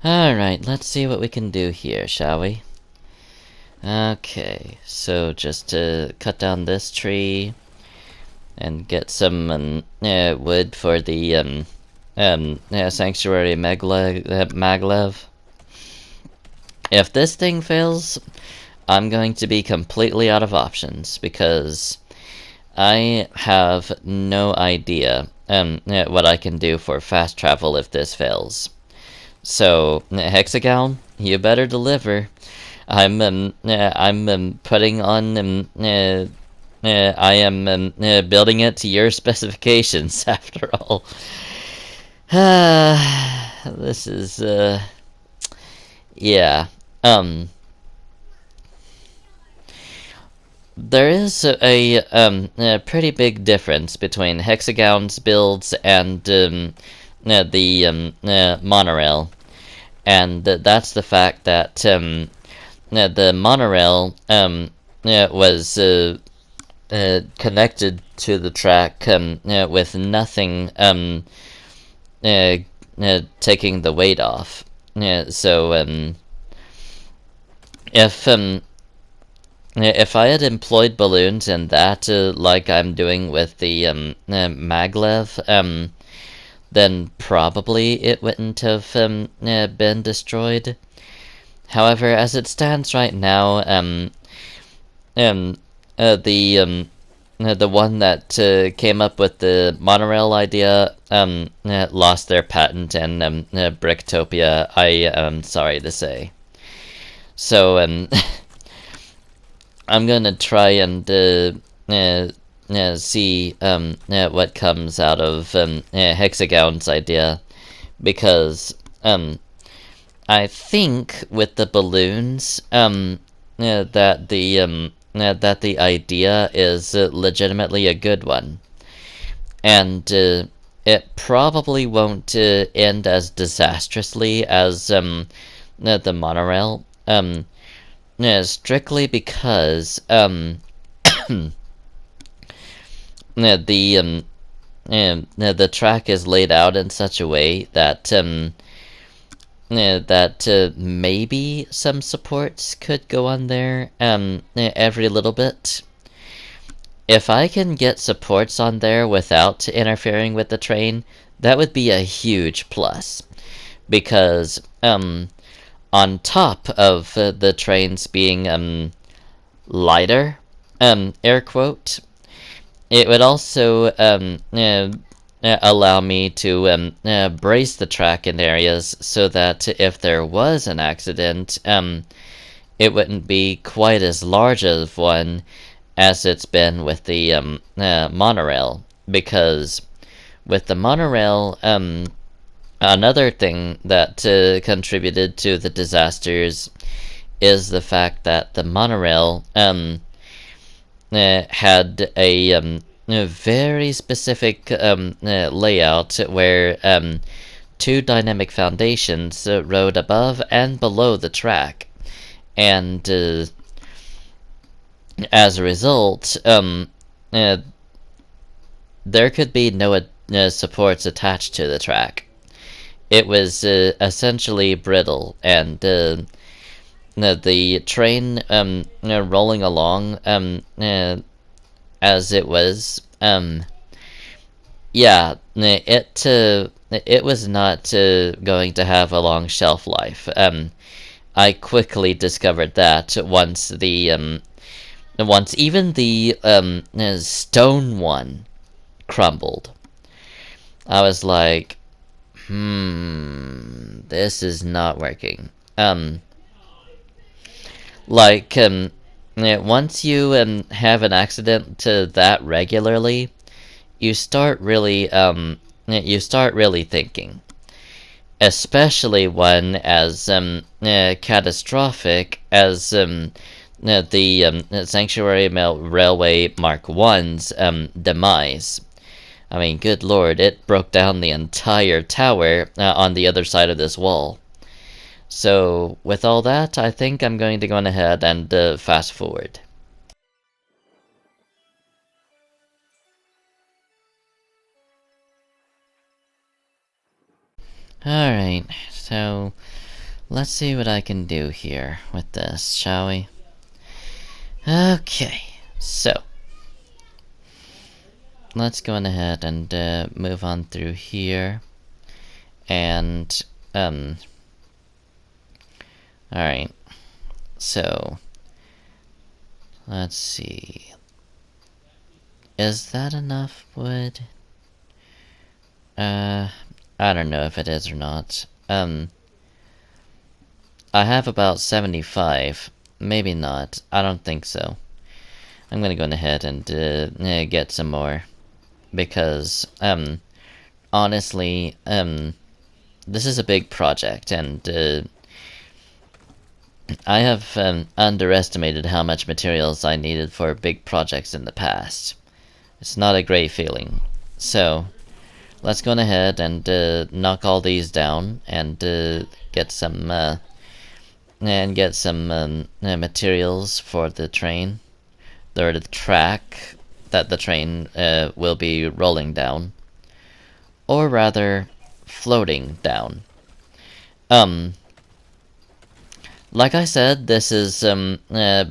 Alright, let's see what we can do here, shall we? Okay, so just to cut down this tree and get some wood for the sanctuary Maglev. If this thing fails, I'm going to be completely out of options because I have no idea what I can do for fast travel if this fails. So, Hexagaon, you better deliver. I'm putting on I am building it to your specifications after all. This is yeah. There is a pretty big difference between Hexagaon's builds and the Monorail, and that's the fact that the Monorail was connected to the track with nothing taking the weight off. So if I had employed balloons in that, like I'm doing with the Maglev, then probably it wouldn't have been destroyed. However, as it stands right now, the one that came up with the monorail idea lost their patent in Bricktopia, I am sorry to say. So I'm gonna try and see what comes out of Hexagaon's idea, because I think with the balloons that the idea is legitimately a good one, and it probably won't end as disastrously as the monorail. Strictly because the track is laid out in such a way that maybe some supports could go on there every little bit. If I can get supports on there without interfering with the train, that would be a huge plus, because on top of the trains being lighter, air quote, it would also allow me to brace the track in areas so that if there was an accident, it wouldn't be quite as large of one as it's been with the monorail. Because with the monorail, another thing that contributed to the disasters is the fact that the monorail had a very specific layout where two dynamic foundations rode above and below the track, and as a result, there could be no supports attached to the track. It was essentially brittle, and the train rolling along as it was, yeah, it was not going to have a long shelf life. I quickly discovered that once even the stone one crumbled. I was like, this is not working. Once you have an accident that regularly, you start really thinking, especially one as catastrophic as the Sanctuary Railway Mark One's demise. I mean, good lord, it broke down the entire tower on the other side of this wall. So, with all that, I think I'm going to go on ahead and fast forward. Alright, so let's see what I can do here with this, shall we? Okay, so let's go on ahead and move on through here. And, alright, so let's see. Is that enough wood? I don't know if it is or not. I have about 75. Maybe not. I don't think so. I'm gonna go ahead and get some more. Because, honestly, this is a big project, and I have underestimated how much materials I needed for big projects in the past. It's not a great feeling. So, let's go ahead and knock all these down and get some materials for the train, or the track that the train will be rolling down, or rather, floating down. Like I said, this is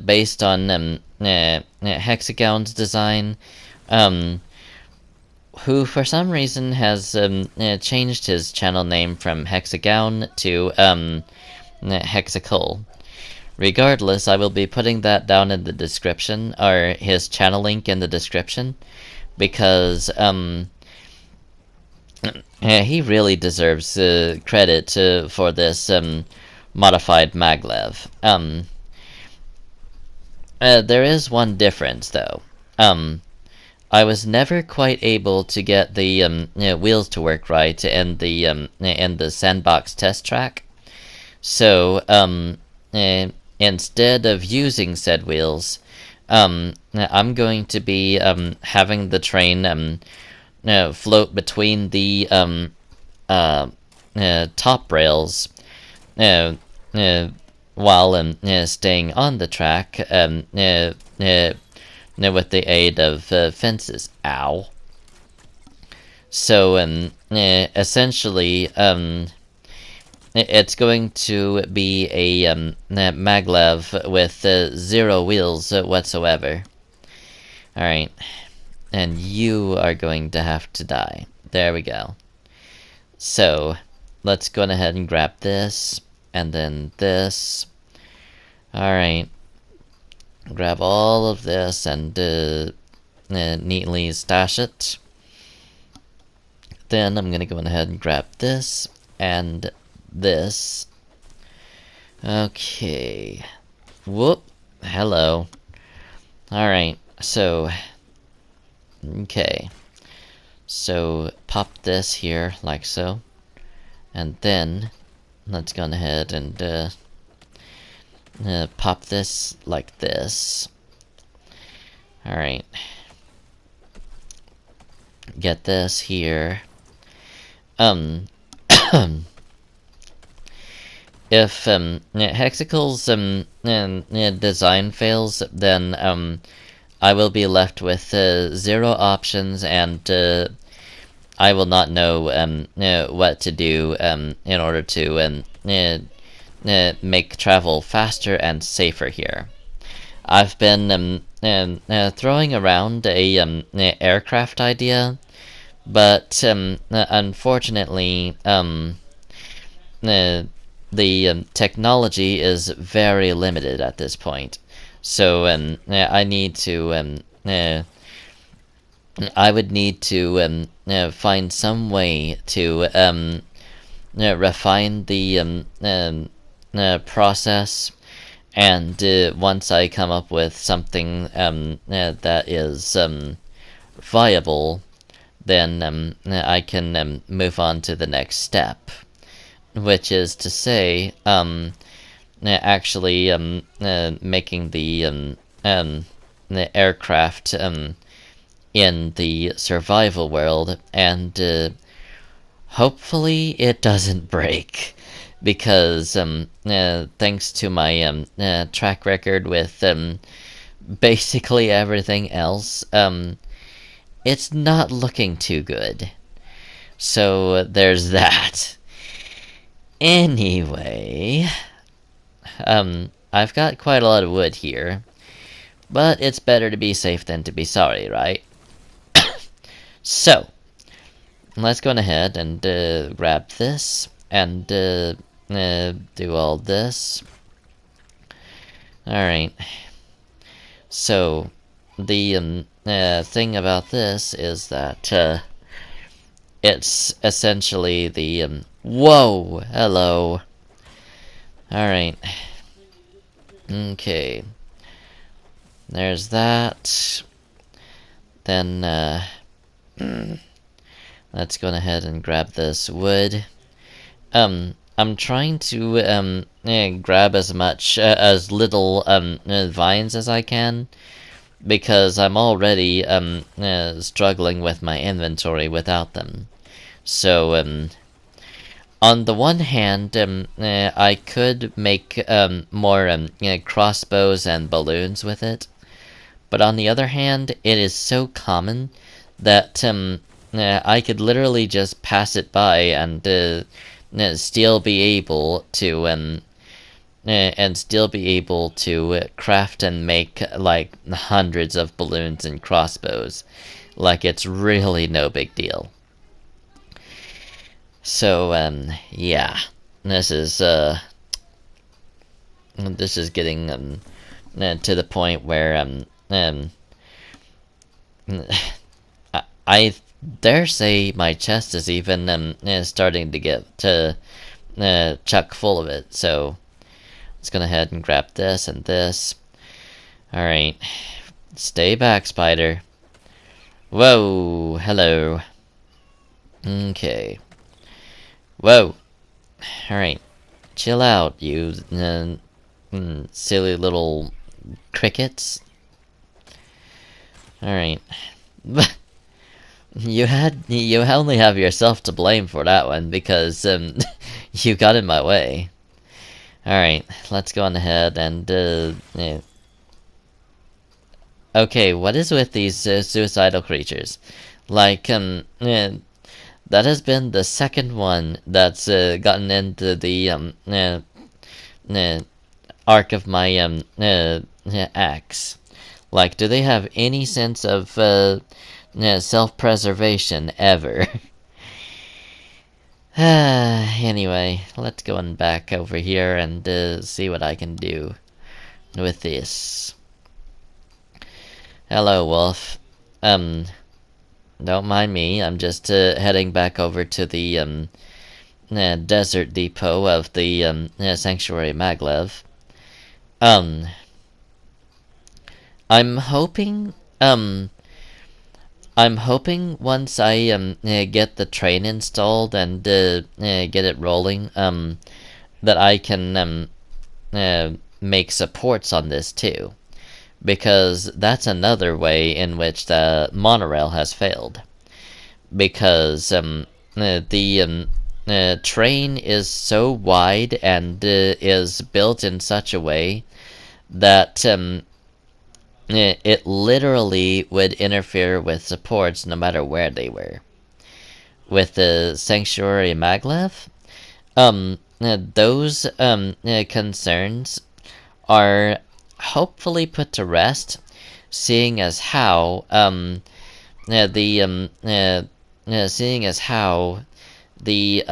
based on Hexagaon's design, who for some reason has changed his channel name from Hexagaon to Hexacle. Regardless, I will be putting that down in the description, or his channel link in the description, because he really deserves credit for this modified Maglev. There is one difference, though. I was never quite able to get the wheels to work right in the Sandbox test track. So, instead of using said wheels, I'm going to be having the train float between the top rails while staying on the track with the aid of fences. Ow. So, essentially, it's going to be a Maglev with 0 wheels whatsoever. Alright. And you are going to have to die. There we go. So, let's go ahead and grab this, and then this. Alright. Grab all of this and neatly stash it. Then I'm gonna go ahead and grab this and this. Okay. Whoop. Hello. Alright, so... Okay. So, pop this here, like so. And then, let's go ahead and pop this like this. Alright. Get this here. If Hexacle's design fails, then I will be left with 0 options, and I will not know what to do in order to make travel faster and safer here. I've been throwing around a aircraft idea, but unfortunately the technology is very limited at this point. So I need to I would need to find some way to refine the process, and once I come up with something that is viable, then I can move on to the next step, which is to say, actually making the aircraft in the survival world, and hopefully it doesn't break, because thanks to my track record with basically everything else, it's not looking too good. So there's that. Anyway, I've got quite a lot of wood here, but it's better to be safe than to be sorry, right? So, let's go ahead and grab this and do all this. Alright. So, the thing about this is that it's essentially the whoa! Hello. Alright. Okay. There's that. Then, let's go ahead and grab this wood. I'm trying to grab as much as little vines as I can, because I'm already struggling with my inventory without them. So on the one hand, I could make more crossbows and balloons with it, but on the other hand, it is so common that I could literally just pass it by and still be able to craft and make like hundreds of balloons and crossbows, like it's really no big deal. So yeah, this is getting to the point where I dare say my chest is even starting to get chock full of it. So let's go ahead and grab this and this. All right, stay back, spider. Whoa, hello. Okay. Whoa. All right, chill out, you silly little crickets. All right. You only have yourself to blame for that one, because you got in my way. Alright, let's go on ahead and yeah. Okay, what is with these suicidal creatures? Like, that has been the second one that's gotten into the arc of my axe. Like, do they have any sense of self-preservation ever? Anyway, let's go on back over here and see what I can do with this. Hello, Wolf. Don't mind me. I'm just heading back over to the desert depot of the sanctuary Maglev. I'm hoping once I get the train installed and get it rolling, that I can make supports on this too, because that's another way in which the monorail has failed. Because the train is so wide and is built in such a way that it literally would interfere with supports no matter where they were. With the Sanctuary Maglev, those concerns are hopefully put to rest, seeing as how seeing as how the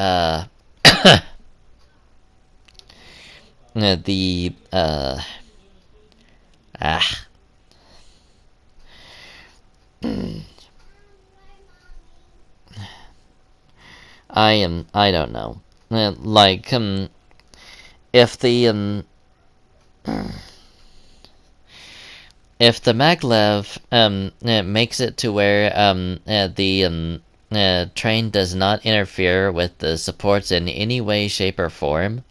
the ah I don't know. Like, if the maglev makes it to where the train does not interfere with the supports in any way, shape, or form,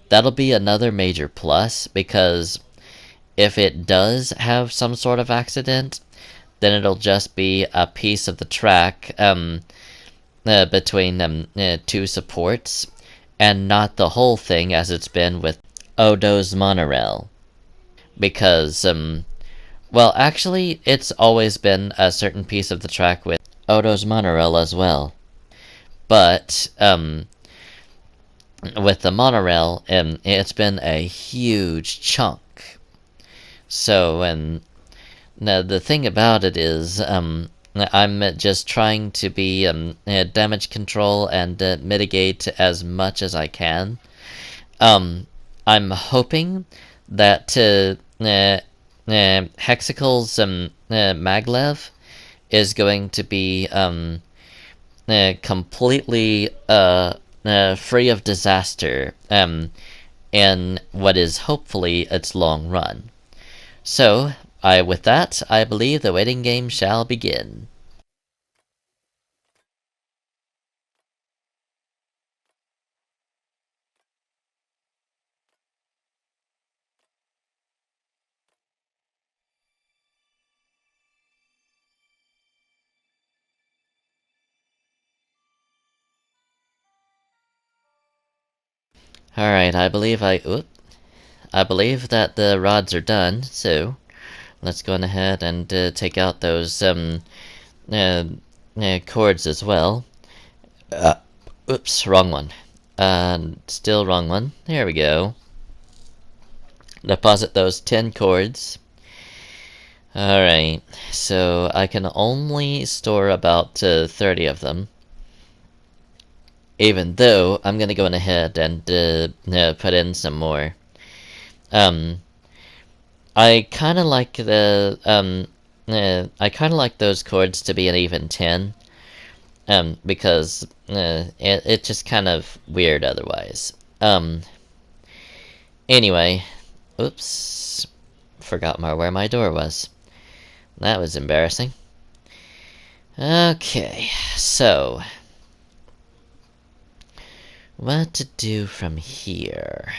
that'll be another major plus, because if it does have some sort of accident, then it'll just be a piece of the track between two supports, and not the whole thing as it's been with OhDough's Monorail. Because, well, actually, it's always been a certain piece of the track with OhDough's Monorail as well. But, with the monorail, it's been a huge chunk. So, now the thing about it is, I'm just trying to be damage control and mitigate as much as I can. I'm hoping that Hexacle's Maglev is going to be completely free of disaster in what is hopefully its long run. So, with that, I believe the waiting game shall begin. Alright, I believe that the rods are done, so let's go on ahead and take out those uh, cords as well. Uh, Oops, wrong one. Still wrong one. There we go. Deposit those 10 cords. Alright, so I can only store about 30 of them. Even though I'm gonna go on ahead and put in some more. I kind of like I kind of like those chords to be an even 10, because it's just kind of weird otherwise. Anyway, oops, forgot where my door was. That was embarrassing. Okay, so what to do from here?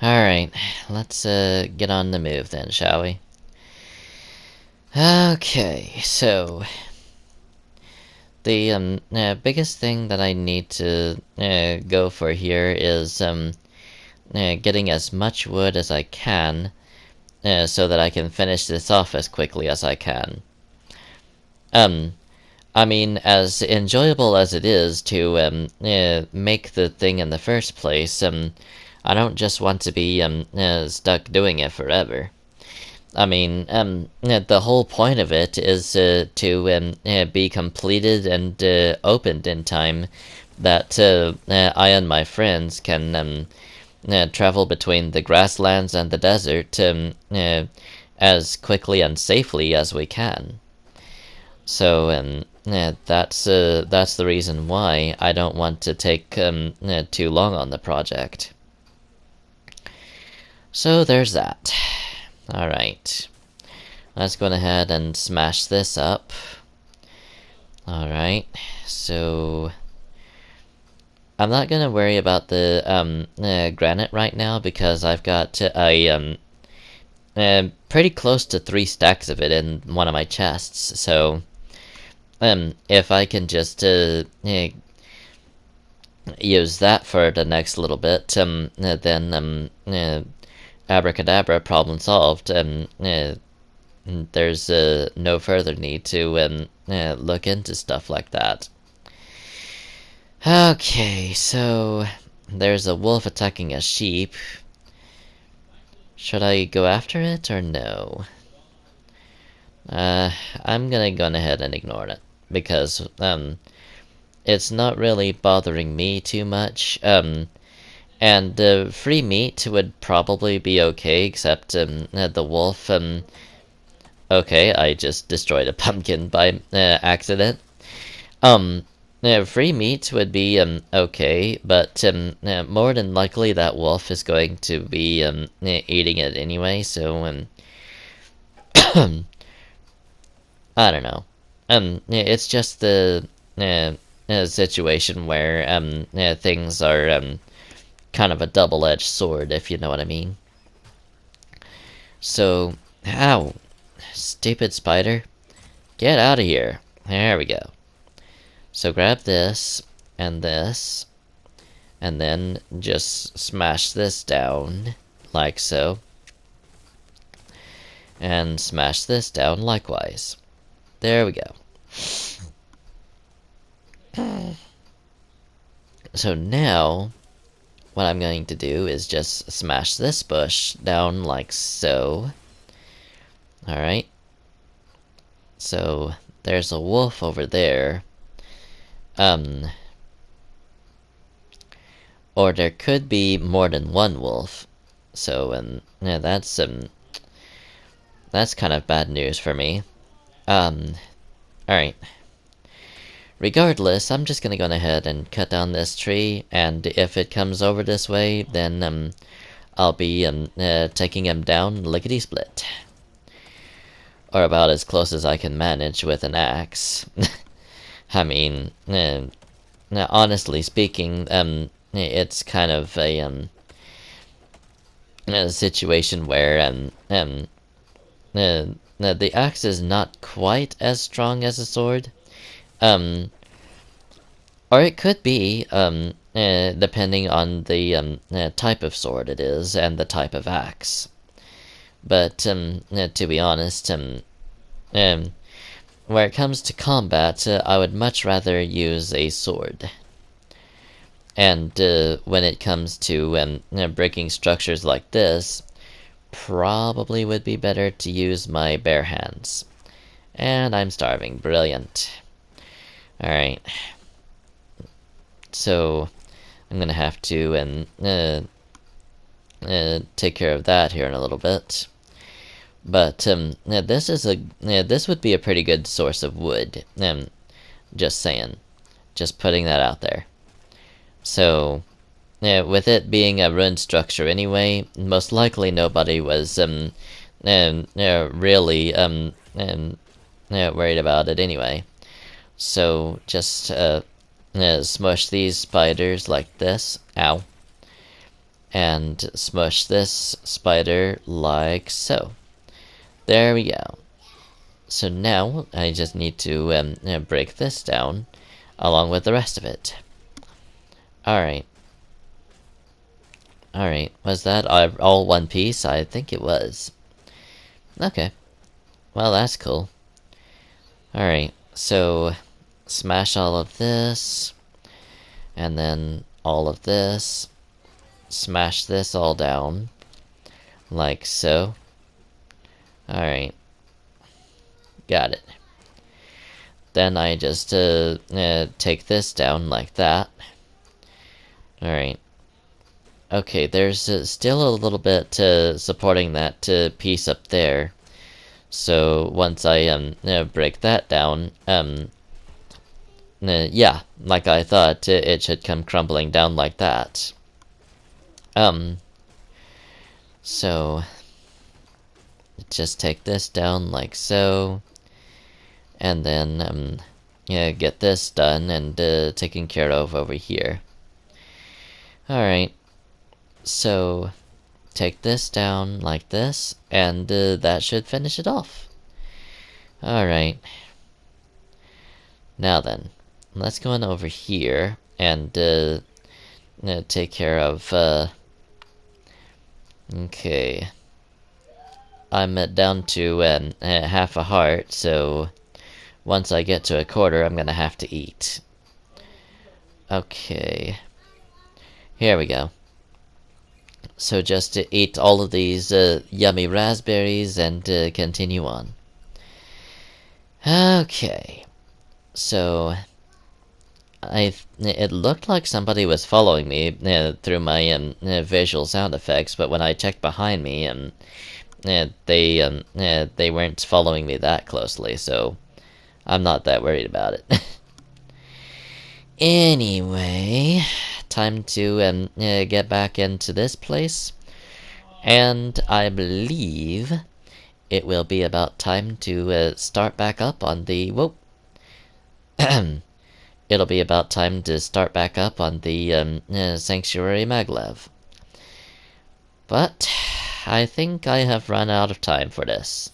Alright, let's get on the move then, shall we? Okay, so the biggest thing that I need to go for here is getting as much wood as I can so that I can finish this off as quickly as I can. I mean, as enjoyable as it is to make the thing in the first place, I don't just want to be stuck doing it forever. I mean, the whole point of it is to be completed and opened in time that I and my friends can travel between the grasslands and the desert as quickly and safely as we can. So, that's the reason why I don't want to take too long on the project. So there's that. Alright. Let's go ahead and smash this up. Alright. So I'm not gonna worry about the granite right now because I've got pretty close to 3 stacks of it in one of my chests. So if I can just use that for the next little bit, then abracadabra, problem solved. There's no further need to look into stuff like that. Okay, so there's a wolf attacking a sheep. Should I go after it or no? I'm gonna go ahead and ignore it because it's not really bothering me too much. And free meat would probably be okay, except the wolf. Okay, I just destroyed a pumpkin by accident. Free meat would be okay, but more than likely that wolf is going to be eating it anyway. So I don't know. It's just the situation where things are kind of a double-edged sword, if you know what I mean. So, ow, stupid spider, get out of here. There we go. So grab this, and then just smash this down, like so. And smash this down likewise. There we go. So now, what I'm going to do is just smash this bush down like so. Alright. So, there's a wolf over there. Or there could be more than one wolf. So, yeah, that's kind of bad news for me. Alright. Regardless, I'm just gonna go ahead and cut down this tree, and if it comes over this way, then, I'll be, taking him down lickety-split. Or about as close as I can manage with an axe. I mean, honestly speaking, it's kind of a situation where, the axe is not quite as strong as a sword. Or it could be, depending on the type of sword it is and the type of axe. But, to be honest, where it comes to combat, I would much rather use a sword. And, when it comes to, breaking structures like this, probably would be better to use my bare hands. And I'm starving. Brilliant. Alright. So, I'm gonna have to take care of that here in a little bit. But this would be a pretty good source of wood. Just saying, just putting that out there. So, with it being a ruined structure anyway, most likely nobody was really worried about it anyway. So just smush these spiders like this. Ow. And smush this spider like so. There we go. So now I just need to break this down along with the rest of it. Alright. Alright, was that all one piece? I think it was. Okay. Well, that's cool. Alright, so smash all of this. And then all of this. Smash this all down. Like so. Alright. Got it. Then I just take this down like that. Alright. Okay, there's still a little bit supporting that piece up there. So once I break that down, yeah, like I thought, it should come crumbling down like that. So just take this down like so, and then yeah, get this done and taken care of over here. Alright, so take this down like this, and that should finish it off. Alright. Now then, let's go on over here and take care of, okay. I'm down to half a heart, so once I get to a quarter, I'm gonna have to eat. Okay. Here we go. So just to eat all of these yummy raspberries and continue on. Okay. So it looked like somebody was following me through my visual sound effects, but when I checked behind me, they weren't following me that closely, so I'm not that worried about it. Anyway, time to get back into this place, and I believe it will be about time to start back up on the it'll be about time to start back up on the Sanctuary Maglev. But I think I have run out of time for this.